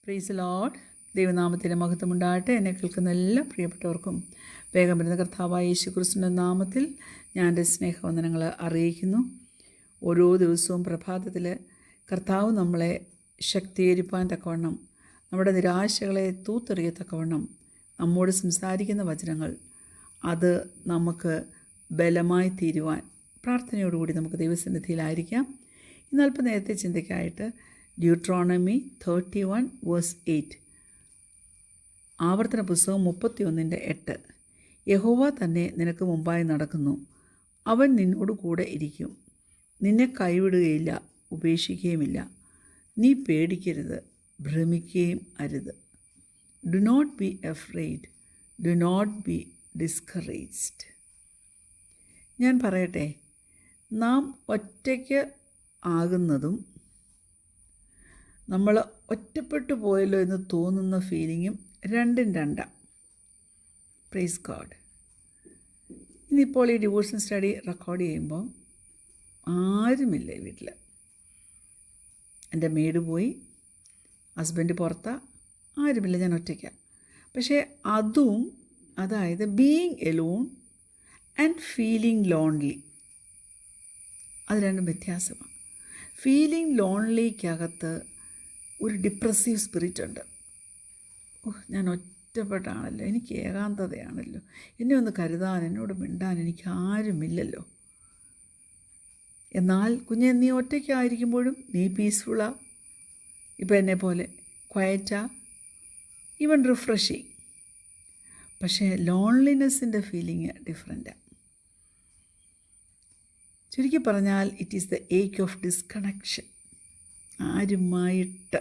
Praise Lord. ദൈവനാമത്തിൻ്റെ മഹത്വമുണ്ടാകട്ടെ. എന്നെ കേൾക്കുന്ന എല്ലാ പ്രിയപ്പെട്ടവർക്കും വേഗം വരുന്ന കർത്താവായ യേശുക്രിസ്തുവിൻ്റെ നാമത്തിൽ ഞാൻ എൻ്റെ സ്നേഹവന്ദനങ്ങൾ അറിയിക്കുന്നു. ഓരോ ദിവസവും പ്രഭാതത്തിൽ കർത്താവ് നമ്മളെ ശക്തീകരിപ്പാൻ തക്കവണ്ണം, നമ്മുടെ നിരാശകളെ തൂത്തെറിയത്തക്കവണ്ണം നമ്മോട് സംസാരിക്കുന്ന വചനങ്ങൾ അത് നമുക്ക് ബലമായി തീരുവാൻ പ്രാർത്ഥനയോടുകൂടി നമുക്ക് ദൈവസന്നിധിയിലായിരിക്കാം. ഇന്ന് അല്പം നേരത്തെ ചിന്തയ്ക്കായിട്ട് ഡ്യൂട്രോണമി 31:8, ആവർത്തന പുസ്തകം 31:8. യഹോവ തന്നെ നിനക്ക് മുമ്പായി നടക്കുന്നു, അവൻ നിന്നോട് കൂടെ ഇരിക്കും, നിന്നെ കൈവിടുകയില്ല, ഉപേക്ഷിക്കുകയുമില്ല. നീ പേടിക്കരുത്, ഭ്രമിക്കുകയും അരുത്. Do not be afraid, do not be discouraged. ഞാൻ പറയട്ടെ, നാം ഒറ്റയ്ക്ക് ആകുന്നതും നമ്മൾ ഒറ്റപ്പെട്ടു പോയല്ലോ എന്ന് തോന്നുന്ന ഫീലിങ്ങും രണ്ടും രണ്ടാണ്. Praise God. ഇന്നിപ്പോൾ ഈ ഡിവോഷൻ സ്റ്റഡി റെക്കോർഡ് ചെയ്യുമ്പോൾ ആരുമില്ല വീട്ടിൽ. എൻ്റെ മെയ്ഡ് പോയി, ഹസ്ബൻഡ് പുറത്താ, ആരുമില്ല, ഞാൻ ഒറ്റയ്ക്കാണ്. പക്ഷേ അതായത് being alone and feeling lonely, അത് രണ്ടും വ്യത്യാസമാണ്. ഫീലിംഗ് ലോൺലിക്കകത്ത് ഒരു ഡിപ്രസീവ് സ്പിരിറ്റ് ഉണ്ട്. ഞാൻ ഒറ്റപ്പെട്ടാണല്ലോ, എനിക്ക് ഏകാന്തതയാണല്ലോ, എന്നെ ഒന്ന് കരുതാൻ, എന്നോട് മിണ്ടാൻ എനിക്ക് ആരുമില്ലല്ലോ. എന്നാൽ കുഞ്ഞെ, നീ ഒറ്റയ്ക്കായിരിക്കുമ്പോഴും നീ പീസ്ഫുള്ളാ, ഇപ്പം എന്നെ പോലെ ക്വയറ്റാ, ഈവൻ റിഫ്രഷിങ്. പക്ഷേ ലോൺലിനെസ്സിൻ്റെ ഫീലിംഗ് ഡിഫറെൻറ്റാണ്. ചുരുക്കി പറഞ്ഞാൽ it is the ache of disconnection. ആരുമായിട്ട്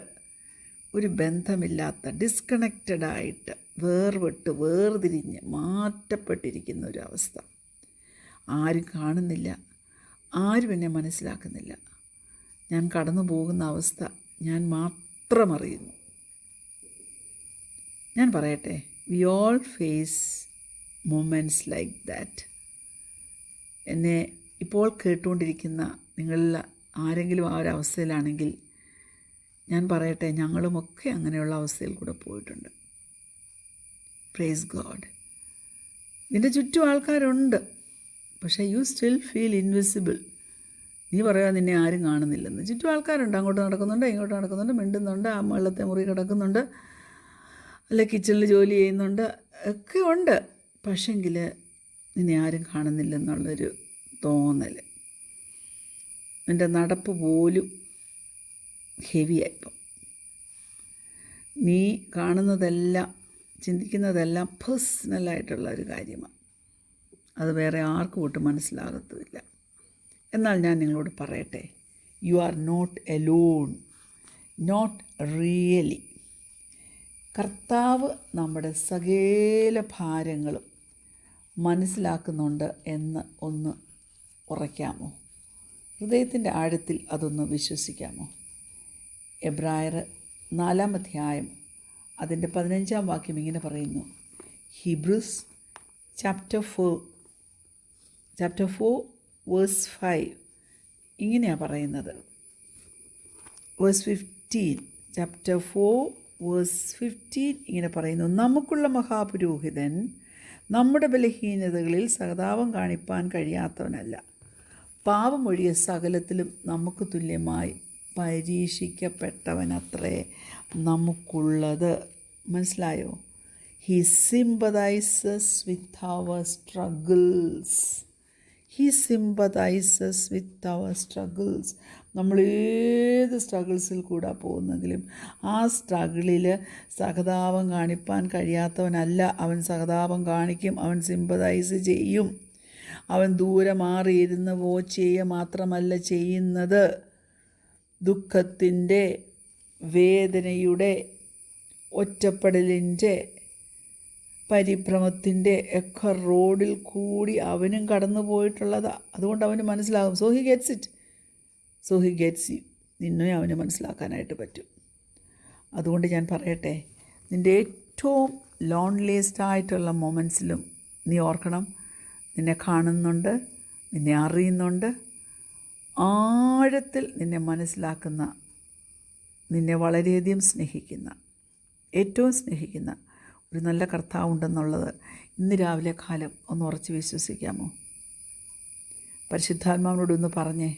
ഒരു ബന്ധമില്ലാത്ത, ഡിസ്കണക്റ്റഡായിട്ട്, വേർതിരിഞ്ഞ് മാറ്റപ്പെട്ടിരിക്കുന്ന ഒരു അവസ്ഥ. ആരും കാണുന്നില്ല, ആരും എന്നെ മനസ്സിലാക്കുന്നില്ല. ഞാൻ കടന്നു പോകുന്ന അവസ്ഥ ഞാൻ മാത്രം അറിയുന്നു. ഞാൻ പറയട്ടെ, we all face moments like that. എന്നെ ഇപ്പോൾ കേട്ടുകൊണ്ടിരിക്കുന്ന നിങ്ങളിൽ ആരെങ്കിലും ആ ഒരു അവസ്ഥയിലാണെങ്കിൽ ഞാൻ പറയട്ടെ, ഞങ്ങളുമൊക്കെ അങ്ങനെയുള്ള അവസ്ഥയിൽ കൂടെ പോയിട്ടുണ്ട്. Praise God. നിൻ്റെ ചുറ്റും ആൾക്കാരുണ്ട്, പക്ഷേ യു സ്റ്റിൽ ഫീൽ ഇൻവിസിബിൾ. നീ പറയാ നിന്നെ ആരും കാണുന്നില്ലെന്ന്. ചുറ്റും ആൾക്കാരുണ്ട്, അങ്ങോട്ട് നടക്കുന്നുണ്ട്, ഇങ്ങോട്ട് നടക്കുന്നുണ്ട്, മിണ്ടുന്നുണ്ട്, ആ വെള്ളത്തെ മുറി കിടക്കുന്നുണ്ട്, അല്ല കിച്ചണിൽ ജോലി ചെയ്യുന്നുണ്ട്, ഒക്കെ ഉണ്ട്. പക്ഷെങ്കിൽ നിന്നെ ആരും കാണുന്നില്ലെന്നുള്ളൊരു തോന്നൽ. നിൻ്റെ നടപ്പ് പോലും ഹെവിയായിപ്പം. നീ കാണുന്നതെല്ലാം, ചിന്തിക്കുന്നതെല്ലാം പേഴ്സണലായിട്ടുള്ള ഒരു കാര്യമാണ്. അത് വേറെ ആർക്കും ഒട്ടും മനസ്സിലാകത്തുമില്ല. എന്നാൽ ഞാൻ നിങ്ങളോട് പറയട്ടെ, you are not alone, not really. കർത്താവ് നമ്മുടെ സകല ഭാരങ്ങളും മനസ്സിലാക്കുന്നുണ്ട് എന്ന് ഒന്ന് ഉറയ്ക്കാമോ? ഹൃദയത്തിൻ്റെ ആഴത്തിൽ അതൊന്ന് വിശ്വസിക്കാമോ? എബ്രായർ 4-ാം അധ്യായം അതിൻ്റെ 15-ാം വാക്യം ഇങ്ങനെ പറയുന്നു. ഹീബ്രൂസ് ചാപ്റ്റർ 4:5 ഇങ്ങനെയാണ് പറയുന്നത്. വേഴ്സ് 15, ചാപ്റ്റർ 4:15 ഇങ്ങനെ പറയുന്നു. നമുക്കുള്ള മഹാപുരോഹിതൻ നമ്മുടെ ബലഹീനതകളിൽ സഹതാപം കാണിപ്പാൻ കഴിയാത്തവനല്ല, പാപമൊഴിയ സകലത്തിലും നമുക്ക് തുല്യമായി പരീക്ഷിക്കപ്പെട്ടവനത്രേ നമുക്കുള്ളത്. മനസ്സിലായോ? He sympathises with our struggles. He sympathises with our struggles. നമ്മൾ ഏത് സ്ട്രഗിൾസിൽ കൂടെ പോകുന്നെങ്കിലും ആ സ്ട്രഗിളിൽ സഹതാപം കാണിപ്പാൻ കഴിയാത്തവനല്ല. അവൻ സഹതാപം കാണിക്കും, അവൻ സിമ്പതൈസ് ചെയ്യും. അവൻ ദൂരെ മാറിയിരുന്ന് വാച്ച് ചെയ്യുക മാത്രമല്ല ചെയ്യുന്നത്, ദുഃഖത്തിൻ്റെ, വേദനയുടെ, ഒറ്റപ്പെടലിൻ്റെ, പരിഭ്രമത്തിൻ്റെ ഒക്കെ റോഡിൽ കൂടി അവനും കടന്നു പോയിട്ടുള്ളതാണ്. അതുകൊണ്ട് അവന് മനസ്സിലാകും. So he gets it, so he gets U. നിന്നെ അവന് മനസ്സിലാക്കാനായിട്ട് പറ്റും. അതുകൊണ്ട് ഞാൻ പറയട്ടെ, നിൻ്റെ ഏറ്റവും ലോൺലിയസ്റ്റായിട്ടുള്ള മൊമെൻറ്റ്സിലും നീ ഓർക്കണം, നിന്നെ കാണുന്നുണ്ട്, നിന്നെ അറിയുന്നുണ്ട്, ആഴത്തിൽ നിന്നെ മനസ്സിലാക്കുന്ന, നിന്നെ വളരെയധികം സ്നേഹിക്കുന്ന ഏറ്റവും സ്നേഹിക്കുന്ന ഒരു നല്ല കർത്താവുണ്ടെന്നുള്ളത് ഇന്ന് രാവിലെ കാലം ഒന്ന് ഉറച്ച് വിശ്വസിക്കാമോ? പരിശുദ്ധാത്മാവിനോടൊന്ന് പറഞ്ഞേ,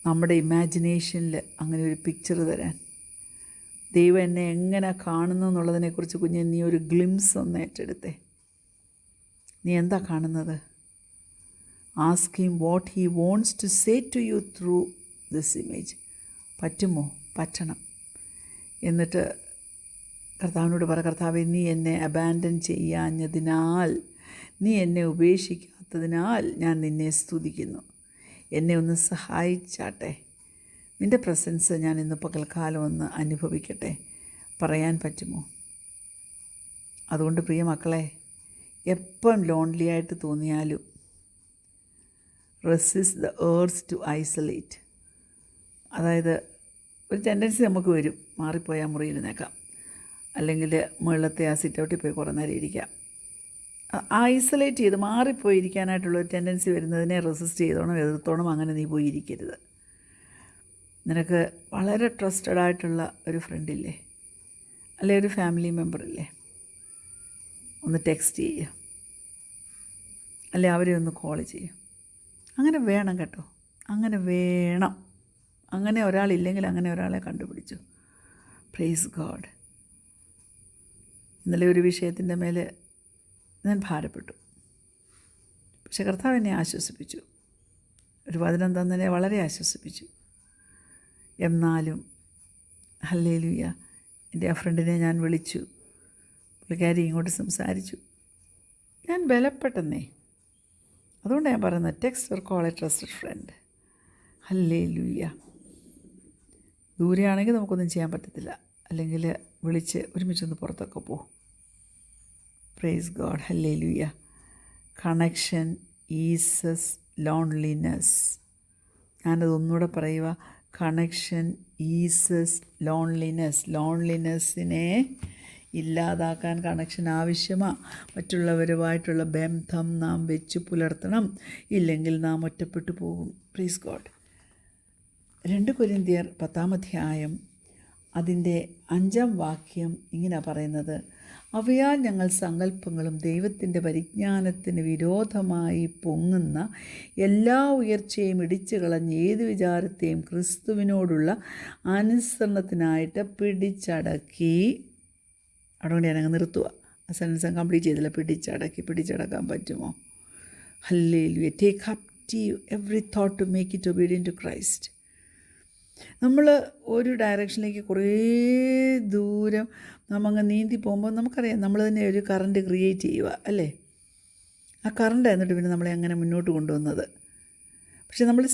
നമ്മുടെ ഇമാജിനേഷനിൽ അങ്ങനെ ഒരു പിക്ചർ തരാൻ. ദൈവം എന്നെ എങ്ങനെ കാണുന്നു എന്നുള്ളതിനെക്കുറിച്ച് കുഞ്ഞെ നീ ഒരു ഗ്ലിംസ് ഒന്ന് ഏറ്റെടുത്തേ. നീ എന്താ കാണുന്നത്? Ask him what he wants to say to you through this image. പറ്റുമോ? പറ്റണം. എന്നിട്ട് കർത്താവിനോട് പറ, കർത്താവേ, നീ എന്നെ അബാൻഡൻ ചെയ്യാഞ്ഞതിനാൽ, നീ എന്നെ ഉപേക്ഷിക്കാത്തതിനാൽ ഞാൻ നിന്നെ സ്തുതിക്കുന്നു. എന്നെ ഒന്ന് സഹായിച്ചാട്ടെ. നിൻ്റെ പ്രസൻസ് ഞാൻ ഇന്ന് പകൽക്കാലം ഒന്ന് അനുഭവിക്കട്ടെ. പറയാൻ പറ്റുമോ? അതുകൊണ്ട് പ്രിയ മക്കളെ, എപ്പം ലോൺലി ആയിട്ട് തോന്നിയാലും റെസിസ്റ്റ് ദ ഏർസ് ടു ഐസൊലേറ്റ്. അതായത് ഒരു ടെൻഡൻസി നമുക്ക് വരും, മാറിപ്പോയാൽ മുറിയിരുന്നേക്കാം, അല്ലെങ്കിൽ മുകളിലത്തെ ആ സിറ്റൗട്ടിൽ പോയി കുറേ നേരം ഇരിക്കാം. ഐസൊലേറ്റ് ചെയ്ത് മാറിപ്പോയിരിക്കാനായിട്ടുള്ളൊരു ടെൻഡൻസി വരുന്നതിനെ റെസിസ്റ്റ് ചെയ്തോണം, എതിർത്തോണം. അങ്ങനെ നീ പോയി ഇരിക്കരുത്. നിനക്ക് വളരെ ട്രസ്റ്റഡ് ആയിട്ടുള്ള ഒരു ഫ്രണ്ടില്ലേ, അല്ലെ ഒരു ഫാമിലി മെമ്പറില്ലേ, ഒന്ന് ടെക്സ്റ്റ് ചെയ്യുക, അല്ലെ അവരെ ഒന്ന് കോൾ ചെയ്യുക. അങ്ങനെ വേണം കേട്ടോ, അങ്ങനെ വേണം. അങ്ങനെ ഒരാളില്ലെങ്കിൽ അങ്ങനെ ഒരാളെ കണ്ടുപിടിച്ചു. Praise God. ഇന്നലെ ഒരു വിഷയത്തിൻ്റെ മേലെ ഞാൻ ഭാരപ്പെട്ടു, പക്ഷെ കർത്താവ് എന്നെ ആശ്വസിപ്പിച്ചു. ഒരു വചനം തന്നെ വളരെ ആശ്വസിപ്പിച്ചു. എന്നാലും ഹല്ലേലൂയ, എൻ്റെ ആ ഫ്രണ്ടിനെ ഞാൻ വിളിച്ചു, പുള്ളിക്കാരി ഇങ്ങോട്ട് സംസാരിച്ചു. ഞാൻ ബലപ്പെട്ടെന്നേ. അതുകൊണ്ട് ഞാൻ പറയുന്നത്, text or call a trusted friend. Hallelujah. ദൂരെയാണെങ്കിൽ നമുക്കൊന്നും ചെയ്യാൻ പറ്റത്തില്ല, അല്ലെങ്കിൽ വിളിച്ച് ഒരുമിച്ചൊന്ന് പുറത്തൊക്കെ പോകും. Praise God. Hallelujah. Connection eases loneliness. ഞാനത് ഒന്നുകൂടെ പറയുക. Connection eases loneliness. ലോൺലിനെസ്സിനെ ഇല്ലാതാക്കാൻ കണക്ഷൻ ആവശ്യമാണ്. മറ്റുള്ളവരുമായിട്ടുള്ള ബന്ധം നാം വെച്ച് പുലർത്തണം, ഇല്ലെങ്കിൽ നാം ഒറ്റപ്പെട്ടു പോകും. Praise God. 2 കൊരിന്ത്യർ 10-ാം അധ്യായം അതിൻ്റെ 5-ാം വാക്യം ഇങ്ങനെ പറയുന്നത്, അവയാൽ ഞങ്ങൾ സങ്കല്പങ്ങളും ദൈവത്തിൻ്റെ പരിജ്ഞാനത്തിന് വിരോധമായി പൊങ്ങുന്ന എല്ലാ ഉയർച്ചയും ഇടിച്ചു കളഞ്ഞ് ഏത് വിചാരത്തെയും ക്രിസ്തുവിനോടുള്ള അനുസരണത്തിനായിട്ട് പിടിച്ചടക്കി. അതുകൊണ്ട് ഞാനങ്ങ് നിർത്തുക. ആ സെൻറ്റൻസ് കംപ്ലീറ്റ് ചെയ്തില്ല. പിടിച്ചടക്കാൻ പറ്റുമോ? Hallelujah. Take captive every thought to make it obedient to Christ. നമ്മൾ ഒരു ഡയറക്ഷനിലേക്ക് കുറേ ദൂരം നമ്മങ്ങ് നീന്തി പോകുമ്പോൾ നമുക്കറിയാം, നമ്മൾ തന്നെ ഒരു കറണ്ട് ക്രിയേറ്റ് ചെയ്യുക അല്ലേ? ആ കറണ്ട് എന്നിട്ട് പിന്നെ നമ്മളെ അങ്ങനെ മുന്നോട്ട് കൊണ്ടുവന്നത്. പക്ഷെ നമ്മൾ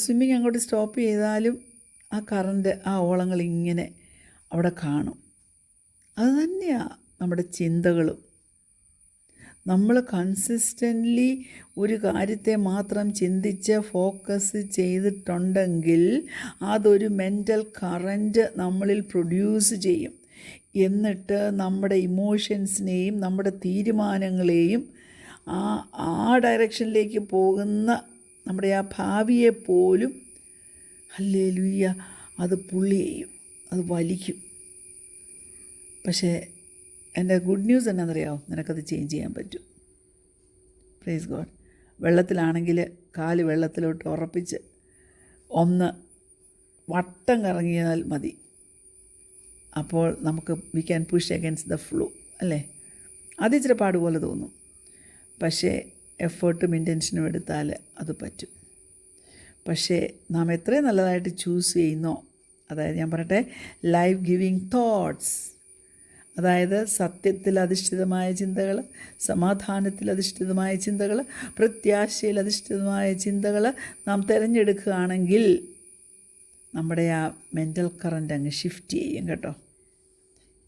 സ്വിമ്മിങ് അങ്ങോട്ട് സ്റ്റോപ്പ് ചെയ്താലും ആ കറണ്ട്, ആ ഓളങ്ങൾ ഇങ്ങനെ അവിടെ കാണും. അതുതന്നെയാണ് നമ്മുടെ ചിന്തകളും. നമ്മൾ കൺസിസ്റ്റൻ്റ്ലി ഒരു കാര്യത്തെ മാത്രം ചിന്തിച്ച് ഫോക്കസ് ചെയ്തിട്ടുണ്ടെങ്കിൽ അതൊരു മെൻ്റൽ കറൻറ്റ് നമ്മളിൽ പ്രൊഡ്യൂസ് ചെയ്യും. എന്നിട്ട് നമ്മുടെ ഇമോഷൻസിനെയും നമ്മുടെ തീരുമാനങ്ങളെയും ആ ഡയറക്ഷനിലേക്ക് പോകുന്ന നമ്മുടെ ആ ഭാവിയെപ്പോലും ഹല്ലേലൂയ അത് പുള്ളി ചെയ്യും, അത് വലിക്കും. പക്ഷേ എൻ്റെ ഗുഡ് ന്യൂസ് എന്നാണെന്നറിയാമോ? നിനക്കത് ചേഞ്ച് ചെയ്യാൻ പറ്റും. Praise God. വെള്ളത്തിലാണെങ്കിൽ കാല് വെള്ളത്തിലോട്ട് ഉറപ്പിച്ച് ഒന്ന് വട്ടം കറങ്ങിയാൽ മതി. അപ്പോൾ നമുക്ക് we can push against the flow അല്ലേ? അത് ഇച്ചിരി പാടുപോലെ തോന്നും, പക്ഷേ എഫേർട്ടും ഇൻറ്റൻഷനും എടുത്താൽ അത് പറ്റും. പക്ഷേ നാം എത്രയും നല്ലതായിട്ട് ചൂസ് ചെയ്യുന്നോ, അതായത് ഞാൻ പറയട്ടെ, ലൈഫ് ഗിവിങ് തോട്ട്സ്, അതായത് സത്യത്തിൽ അധിഷ്ഠിതമായ ചിന്തകൾ, സമാധാനത്തിൽ അധിഷ്ഠിതമായ ചിന്തകൾ, പ്രത്യാശയിൽ അധിഷ്ഠിതമായ ചിന്തകൾ നാം തിരഞ്ഞെടുക്കുകയാണെങ്കിൽ നമ്മുടെ ആ മെൻ്റൽ കറൻറ്റ് അങ്ങ് ഷിഫ്റ്റ് ചെയ്യും കേട്ടോ.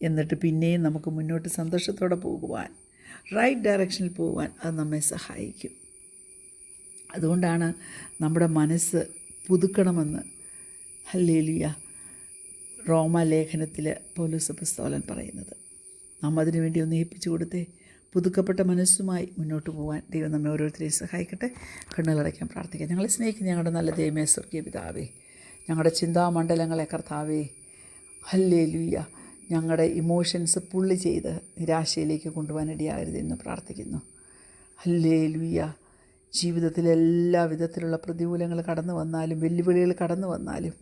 എന്നിട്ട് പിന്നെയും നമുക്ക് മുന്നോട്ട് സന്തോഷത്തോടെ പോകുവാൻ, റൈറ്റ് ഡയറക്ഷനിൽ പോകുവാൻ അത് നമ്മെ സഹായിക്കും. അതുകൊണ്ടാണ് നമ്മുടെ മനസ്സ് പുതുക്കണമെന്ന് ഹല്ലേലൂയ റോമാലേഖനത്തിൽ പൗലോസ് അപ്പോസ്തലൻ പറയുന്നത്. നാം അതിനു വേണ്ടി ഒന്ന് ഏൽപ്പിച്ചു കൊടുത്തേ. പുതുക്കപ്പെട്ട മനസ്സുമായി മുന്നോട്ട് പോകാൻ ദൈവം നമ്മെ ഓരോരുത്തരെയും സഹായിക്കട്ടെ. കണ്ണുകളടയ്ക്കാൻ പ്രാർത്ഥിക്കാം. ഞങ്ങളെ സ്നേഹിക്കുന്ന ഞങ്ങളുടെ നല്ല ദൈവമേ, സ്വർഗീയ പിതാവേ, ഞങ്ങളുടെ ചിന്താമണ്ഡലങ്ങളെ കർത്താവേ, ഹല്ലേലൂയ, ഞങ്ങളുടെ ഇമോഷൻസ് പുള്ളി ചെയ്ത് നിരാശയിലേക്ക് കൊണ്ടുപോകാൻ ഇടയാകരുതെന്ന് പ്രാർത്ഥിക്കുന്നു. ഹല്ലേലൂയ. ജീവിതത്തിൽ എല്ലാ വിധത്തിലുള്ള പ്രതികൂലങ്ങൾ കടന്നു വന്നാലും വെല്ലുവിളികൾ കടന്നു വന്നാലും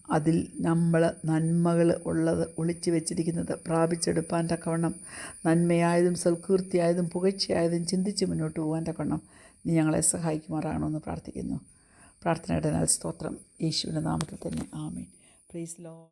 അതിൽ നമ്മൾ നന്മകൾ ഉള്ളത് ഒളിച്ചു വെച്ചിരിക്കുന്നത് പ്രാപിച്ചെടുപ്പാൻ തക്കവണ്ണം നന്മയായതും സൽകീർത്തിയായതും പുകഴ്ചയായതും ചിന്തിച്ച് മുന്നോട്ട് പോകാൻ തക്കവണ്ണം നീ ഞങ്ങളെ സഹായിക്കുമാറാകണമെന്ന് പ്രാർത്ഥിക്കുന്നു. പ്രാർത്ഥനയുടെ സ്തോത്രം യേശുവിൻ്റെ നാമത്തിൽ തന്നെ. ആമേൻ. Praise Lord.